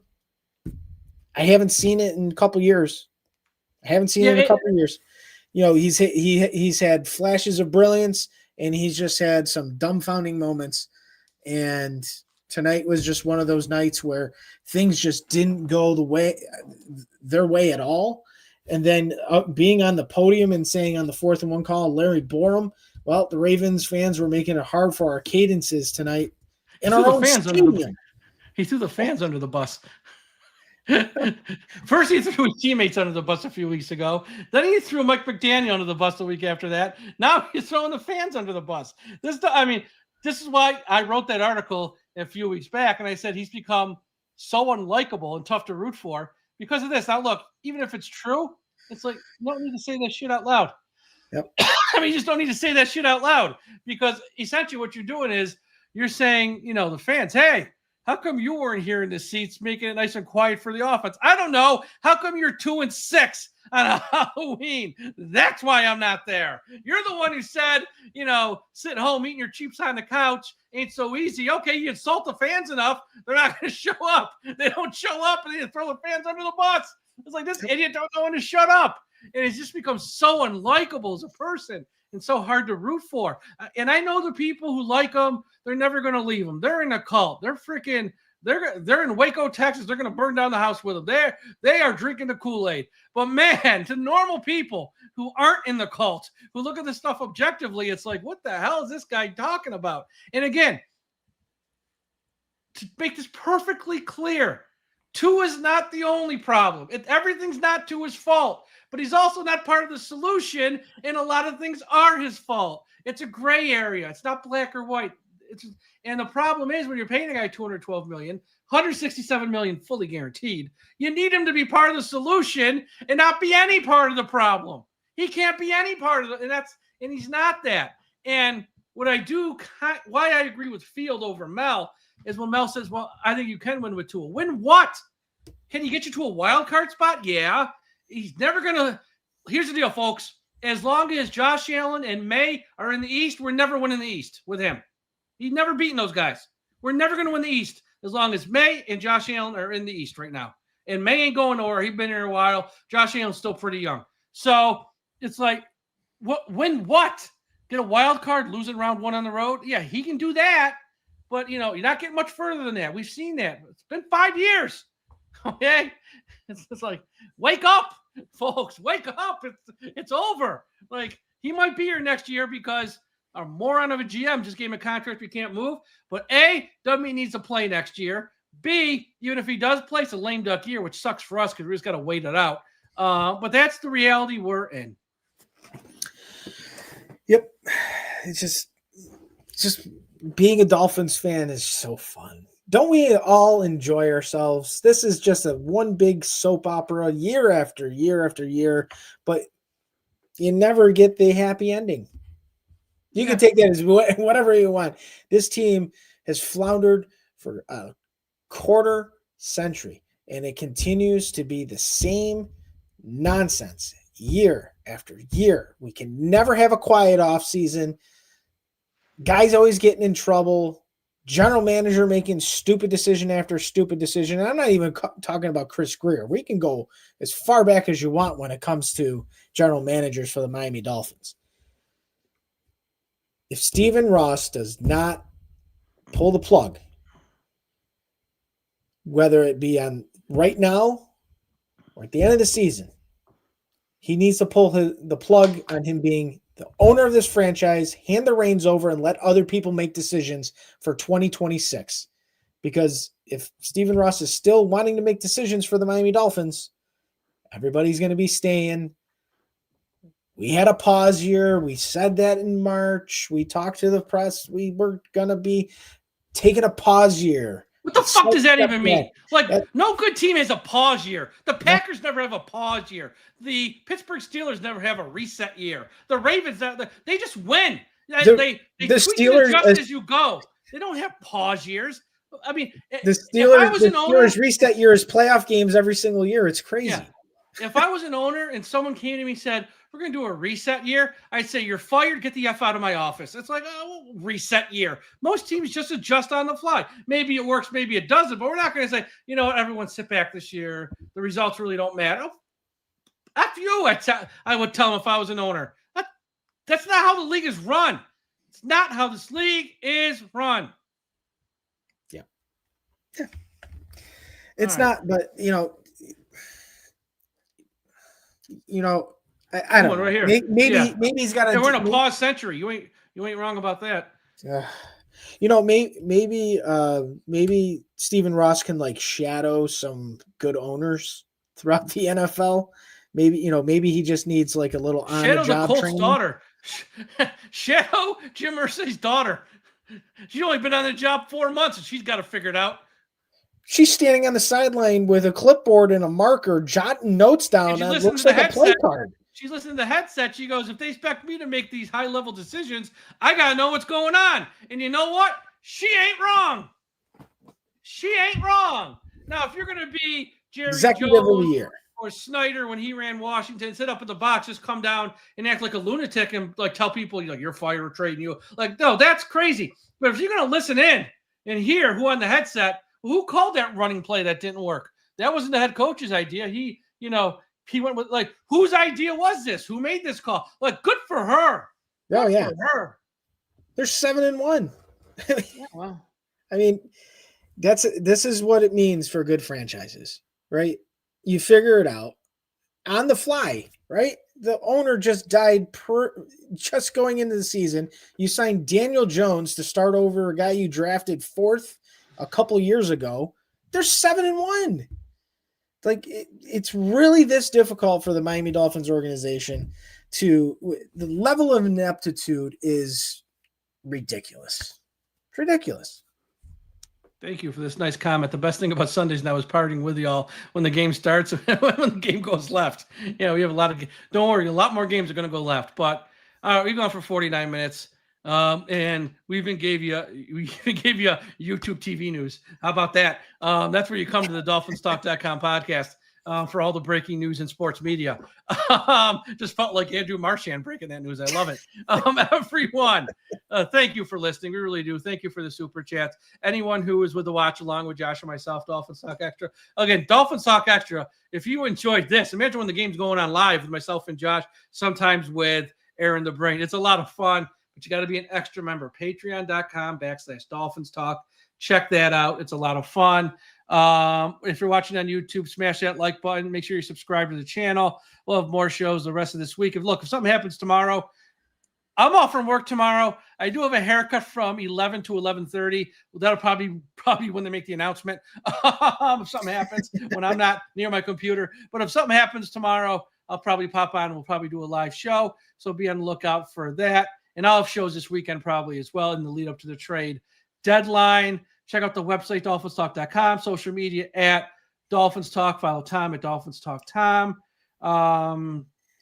I haven't seen it in a couple years. He's had flashes of brilliance, and he's just had some dumbfounding moments. And tonight was just one of those nights where things just didn't go their way at all. And then being on the podium and saying on the 4th and 1 call, Larry Borum, well, the Ravens fans were making it hard for our cadences tonight in our own stadium. He threw the fans under the bus. First, he threw his teammates under the bus a few weeks ago. Then he threw Mike McDaniel under the bus the week after that. Now he's throwing the fans under the bus. This is why I wrote that article a few weeks back, and I said he's become so unlikable and tough to root for because of this. Now, look, even if it's true, it's like you don't need to say that shit out loud. Yep. You just don't need to say that shit out loud, because essentially what you're doing is you're saying, the fans, hey, how come you weren't here in the seats making it nice and quiet for the offense? I don't know. How come you're 2-6 on a Halloween? That's why I'm not there. You're the one who said, sitting home eating your chips on the couch ain't so easy. Okay, you insult the fans enough, they're not going to show up. They don't show up, and they throw the fans under the bus. It's like, this idiot don't know when to shut up. And it's just become so unlikable as a person and so hard to root for. And I know the people who like him, they're never going to leave him. They're in a cult. They're in Waco, Texas. They're going to burn down the house with them. They are drinking the Kool-Aid. But man, to normal people who aren't in the cult, who look at this stuff objectively, it's like, what the hell is this guy talking about? And again, to make this perfectly clear, Tua is not the only problem. Everything's not Tua's fault, but he's also not part of the solution, and a lot of things are his fault. It's a gray area. It's not black or white. And the problem is, when you're paying a guy $212 million, $167 million fully guaranteed, you need him to be part of the solution and not be any part of the problem. He can't be any part of it, and he's not that. And why I agree with Field over Mel is when Mel says, well, I think you can win with Tua. Win what? Can he get you to a wild card spot? Yeah. He's never going to. Here's the deal, folks. As long as Josh Allen and May are in the East, we're never winning the East with him. He's never beaten those guys. We're never going to win the East as long as May and Josh Allen are in the East right now. And May ain't going nowhere. He's been here a while. Josh Allen's still pretty young. So it's like, win what? Get a wild card, losing round 1 on the road? Yeah, he can do that. But, you're not getting much further than that. We've seen that. It's been 5 years. Okay? It's like, wake up, folks. Wake up. It's over. Like, he might be here next year because a moron of a GM just gave him a contract we can't move. But A, doesn't mean he needs to play next year. B, even if he does play, it's a lame duck year, which sucks for us because we just got to wait it out. But that's the reality we're in. Yep. It's just being a Dolphins fan is so fun. Don't we all enjoy ourselves? This is just one big soap opera year after year after year, but you never get the happy ending. You can take that as whatever you want. This team has floundered for a quarter century, and it continues to be the same nonsense year after year. We can never have a quiet off season. Guys always getting in trouble. General manager making stupid decision after stupid decision. And I'm not even talking about Chris Greer. We can go as far back as you want when it comes to general managers for the Miami Dolphins. If Stephen Ross does not pull the plug, whether it be on right now or at the end of the season, he needs to pull the plug on him being the owner of this franchise, hand the reins over, and let other people make decisions for 2026. Because if Stephen Ross is still wanting to make decisions for the Miami Dolphins, everybody's going to be staying. We had a pause year. We said that in March. We talked to the press. We were going to be taking a pause year. What the fuck does that even mean? Like, no good team has a pause year. The Packers never have a pause year. The Pittsburgh Steelers never have a reset year. The Ravens, they just win. They Steelers adjust as you go. They don't have pause years. I mean, the Steelers reset year is playoff games every single year. It's crazy. Yeah. If I was an owner and someone came to me and said, we're going to do a reset year, I'd say, you're fired. Get the F out of my office. It's like, oh, reset year. Most teams just adjust on the fly. Maybe it works, maybe it doesn't, but we're not going to say, you know what, everyone sit back this year. The results really don't matter. Oh, F you, I would tell them if I was an owner. That's not how the league is run. It's not how this league is run. Yeah. It's not, but, I don't know. Right here. Maybe he's got to. We're in a pause century. You ain't wrong about that. Maybe Stephen Ross can shadow some good owners throughout the NFL. Maybe he just needs a little on the job training. Daughter. Shadow Jim Irsay's daughter. She's only been on the job 4 months, and she's got to figure it out. She's standing on the sideline with a clipboard and a marker, jotting notes down. It looks like a play card. She's listening to the headset. She goes, if they expect me to make these high-level decisions, I got to know what's going on. And you know what? She ain't wrong. She ain't wrong. Now, if you're going to be Jerry Executive of the year or Snyder when he ran Washington, sit up at the box, just come down and act like a lunatic and tell people you're fired or trading you. No, that's crazy. But if you're going to listen in and hear who on the headset, who called that running play that didn't work? That wasn't the head coach's idea. He went with whose idea was this? Who made this call? Good for her. Oh yeah, for her. They're 7-1. Yeah, well, I mean, this is what it means for good franchises, right? You figure it out on the fly, right? The owner just died just going into the season. You signed Daniel Jones to start over a guy you drafted 4th a couple years ago. They're 7-1. It's really this difficult for the Miami Dolphins organization the level of ineptitude is ridiculous. It's ridiculous. Thank you for this nice comment. The best thing about Sundays now is partying with y'all when the game starts, when the game goes left. We have a lot of, don't worry, a lot more games are going to go left, but we've gone for 49 minutes. And we even gave you YouTube TV news. How about that? That's where you come to the DolphinsTalk.com podcast for all the breaking news in sports media. Just felt like Andrew Marchand breaking that news. I love it. Everyone, thank you for listening. We really do. Thank you for the super chats. Anyone who is with the watch along with Josh and myself, Dolphins Talk Extra. Again, Dolphins Talk Extra. If you enjoyed this, imagine when the game's going on live with myself and Josh, sometimes with Aaron the Brain. It's a lot of fun. But you got to be an extra member. Patreon.com/Dolphins Talk. Check that out. It's a lot of fun. If you're watching on YouTube, smash that like button. Make sure you subscribe to the channel. We'll have more shows the rest of this week. If something happens tomorrow, I'm off from work tomorrow. I do have a haircut from 11 to 11:30. That'll probably when they make the announcement. If something happens when I'm not near my computer. But if something happens tomorrow, I'll probably pop on and we'll probably do a live show. So be on the lookout for that. And I'll have shows this weekend probably as well in the lead up to the trade deadline. Check out the website, DolphinsTalk.com, social media at DolphinsTalk. Follow Tom at DolphinsTalkTom.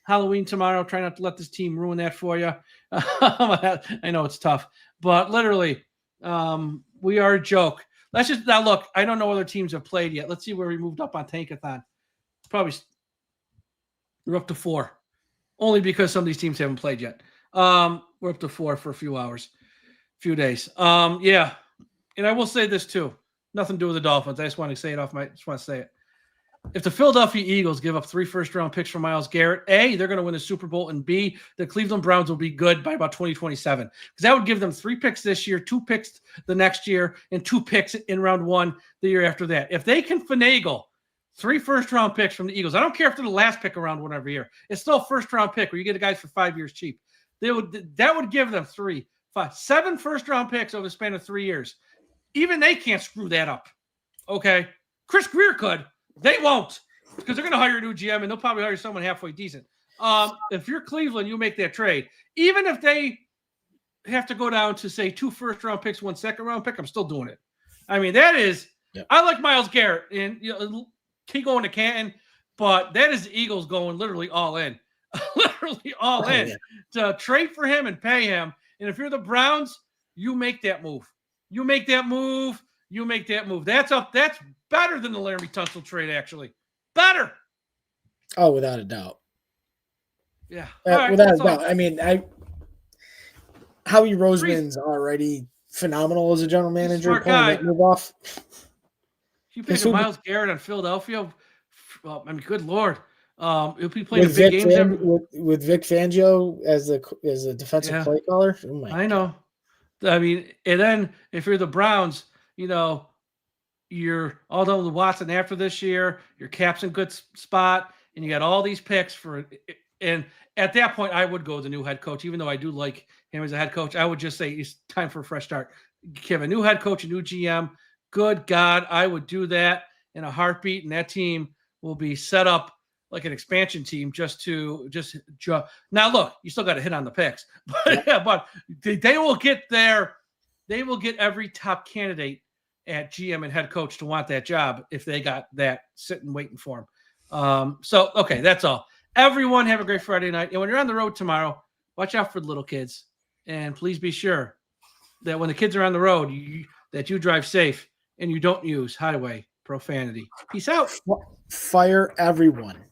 Halloween tomorrow. Try not to let this team ruin that for you. I know it's tough, but literally, we are a joke. Let's just now look. I don't know other teams have played yet. Let's see where we moved up on Tankathon. Probably we're up to 4, only because some of these teams haven't played yet. We're up to 4 for a few hours, few days. Yeah, and I will say this too. Nothing to do with the Dolphins. I just want to say it off my. Just want to say it. If the Philadelphia Eagles give up 3 first-round picks for Myles Garrett, A, they're going to win the Super Bowl, and B, the Cleveland Browns will be good by about 2027. Because that would give them 3 picks this year, 2 picks the next year, and 2 picks in round 1 the year after that. If they can finagle 3 first-round picks from the Eagles, I don't care if they're the last pick around 1 every year. It's still a first-round pick where you get the guys for 5 years cheap. That would give them 3, 5, 7 first-round picks over the span of 3 years. Even they can't screw that up. Okay? Chris Greer could. They won't, because they're going to hire a new GM, and they'll probably hire someone halfway decent. If you're Cleveland, you make that trade. Even if they have to go down to, say, 2 first-round picks, 1 second-round pick, I'm still doing it. I mean, that is – I like Myles Garrett, and keep going to Canton, but that is the Eagles going literally all in. Literally all in. Yeah. To trade for him and pay him. And if you're the Browns, you make that move. You make that move. That's better than the Laramie Tunsil trade, actually. Better. Oh, without a doubt. Yeah. Without a doubt. I mean, Howie Roseman's already phenomenal as a general manager. That move off. You pick Myles Garrett on Philadelphia. Well, I mean, good Lord. He'll be playing big games with Vic Fangio as a defensive play caller. Oh my I know. I mean, and then if you're the Browns, you're all done with Watson after this year. Your cap's in good spot, and you got all these picks for. And at that point, I would go with the new head coach, even though I do like him as a head coach. I would just say it's time for a fresh start. Give a new head coach, a new GM. Good God, I would do that in a heartbeat, and that team will be set up like an expansion team now look, you still got to hit on the picks, but they will get every top candidate at GM and head coach to want that job if they got that sitting waiting for them. So okay, that's all. Everyone have a great Friday night, and when you're on the road tomorrow, watch out for the little kids, and please be sure that when the kids are on the road, that you drive safe and you don't use highway profanity. Peace out. Fire everyone.